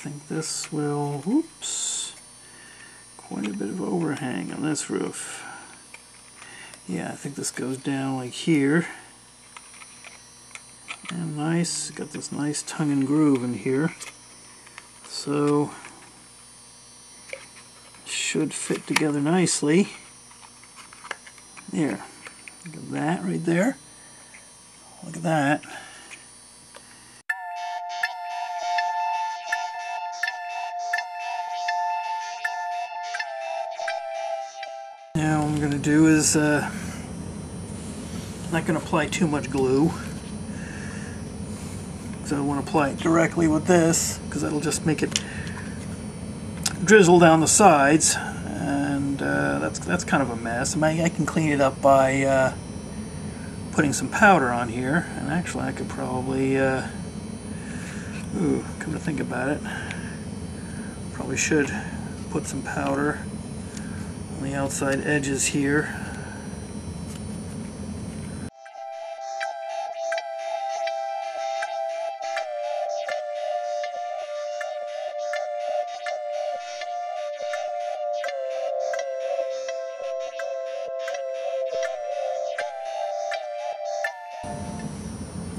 think this will, oops, quite a bit of overhang on this roof. Yeah, I think this goes down like here. And nice, got this nice tongue and groove in here. So, should fit together nicely. There, look at that right there. Look at that. Now what I'm going to do is, I'm not going to apply too much glue. So I don't want to apply it directly with this, because that'll just make it drizzle down the sides, and that's kind of a mess. I can clean it up by putting some powder on here, and actually I could probably, come to think about it, probably should put some powder on the outside edges here.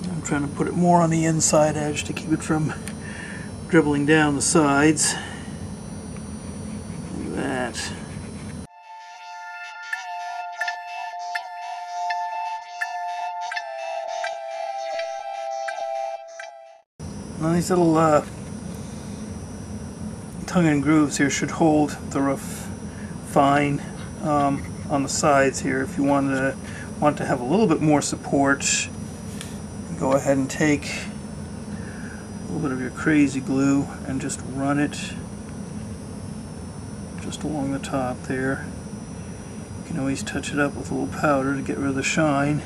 I'm trying to put it more on the inside edge to keep it from dribbling down the sides. Like that. Now these little tongue and grooves here should hold the roof fine on the sides here. If you want to have a little bit more support, go ahead and take a little bit of your crazy glue and just run it just along the top there. You can always touch it up with a little powder to get rid of the shine.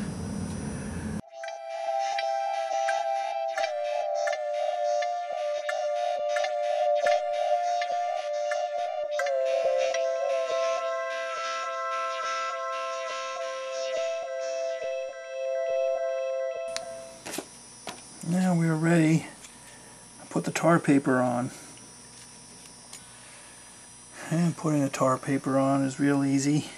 Now we are ready to put the tar paper on. And putting the tar paper on is real easy.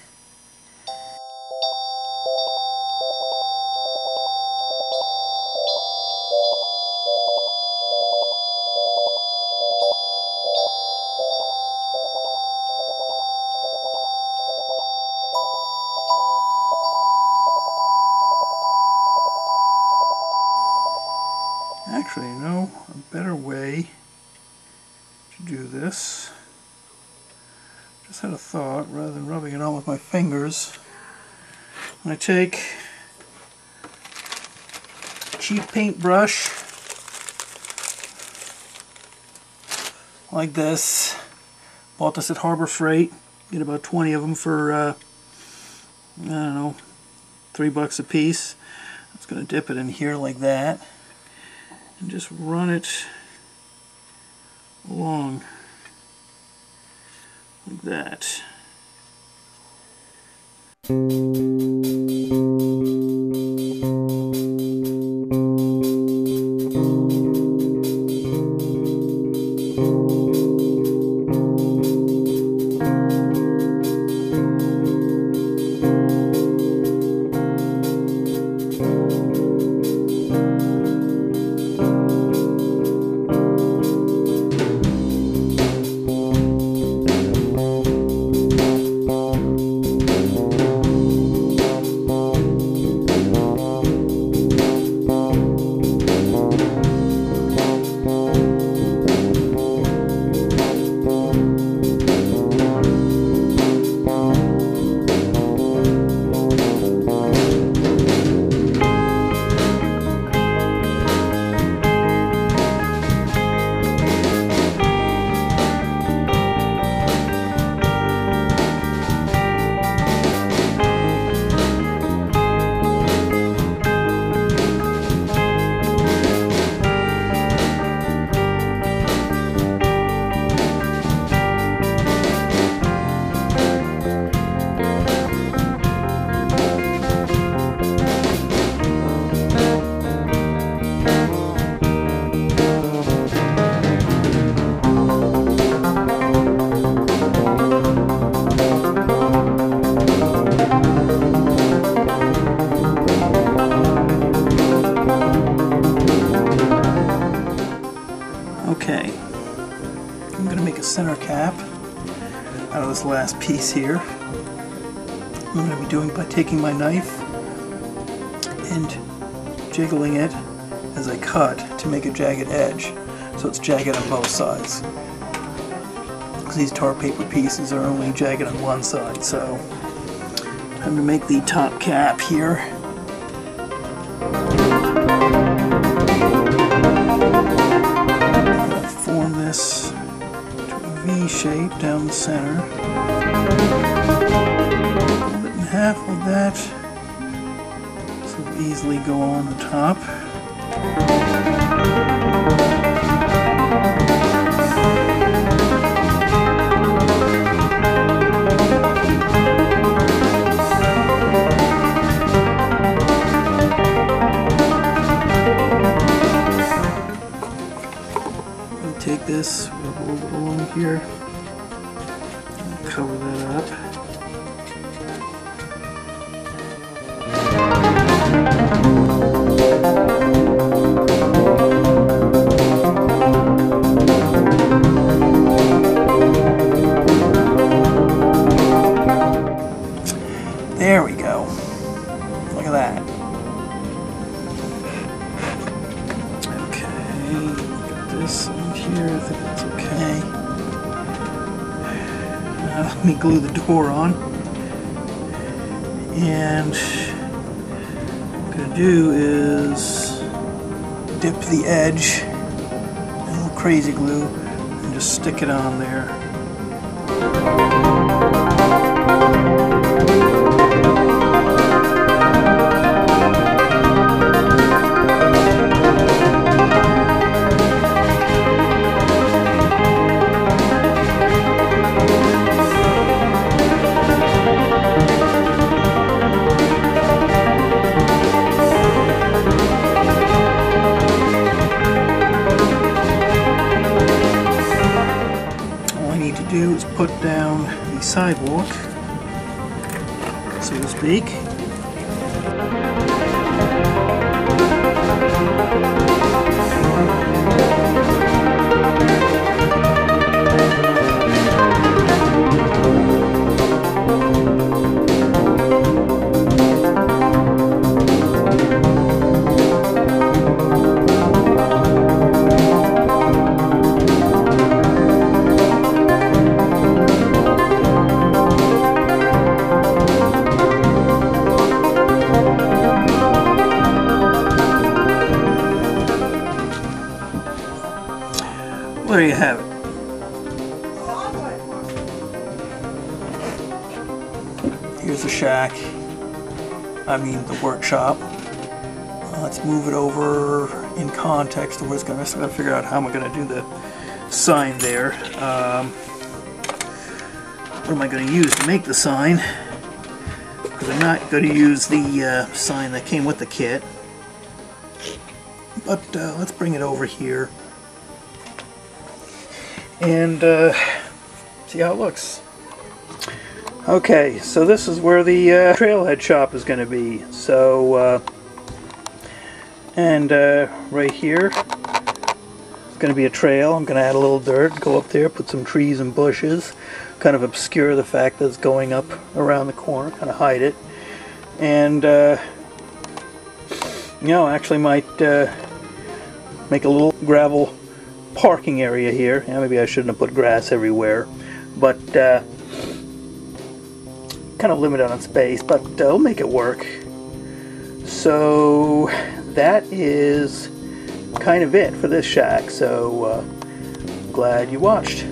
Actually, you know, a better way to do this, just had a thought, rather than rubbing it on with my fingers, I'm going to take a cheap paintbrush like this. Bought this at Harbor Freight. Get about 20 of them for, I don't know, $3 a piece. I'm just going to dip it in here like that. And just run it along like that. Okay, I'm going to make a center cap out of this last piece here. I'm going to be doing by taking my knife and jiggling it as I cut to make a jagged edge, so it's jagged on both sides. Because these tar paper pieces are only jagged on one side, so I'm going to make the top cap here. I'm going to form this to a V shape down the center. Fold it in half like that, so it'll easily go on the top. Take this, roll it along here, and cover that up. There we go. Look at that. This in here, I think that's okay. Let me glue the door on. And what I'm going to do is dip the edge in a little crazy glue and just stick it on there. Do is put down the sidewalk, so to speak. There you have it. Here's the shack, the workshop. Let's move it over in context to where it's going to. I still got to figure out how I'm going to do the sign there. What am I going to use to make the sign? Because I'm not going to use the sign that came with the kit. But let's bring it over here and see how it looks. Okay, so this is where the trailhead shop is going to be. So, right here is going to be a trail. I'm going to add a little dirt, go up there, put some trees and bushes, kind of obscure the fact that it's going up around the corner, kind of hide it. And, actually might make a little gravel parking area here. Yeah, maybe I shouldn't have put grass everywhere, but kind of limited on space, but I'll make it work. So that is kind of it for this shack. So glad you watched.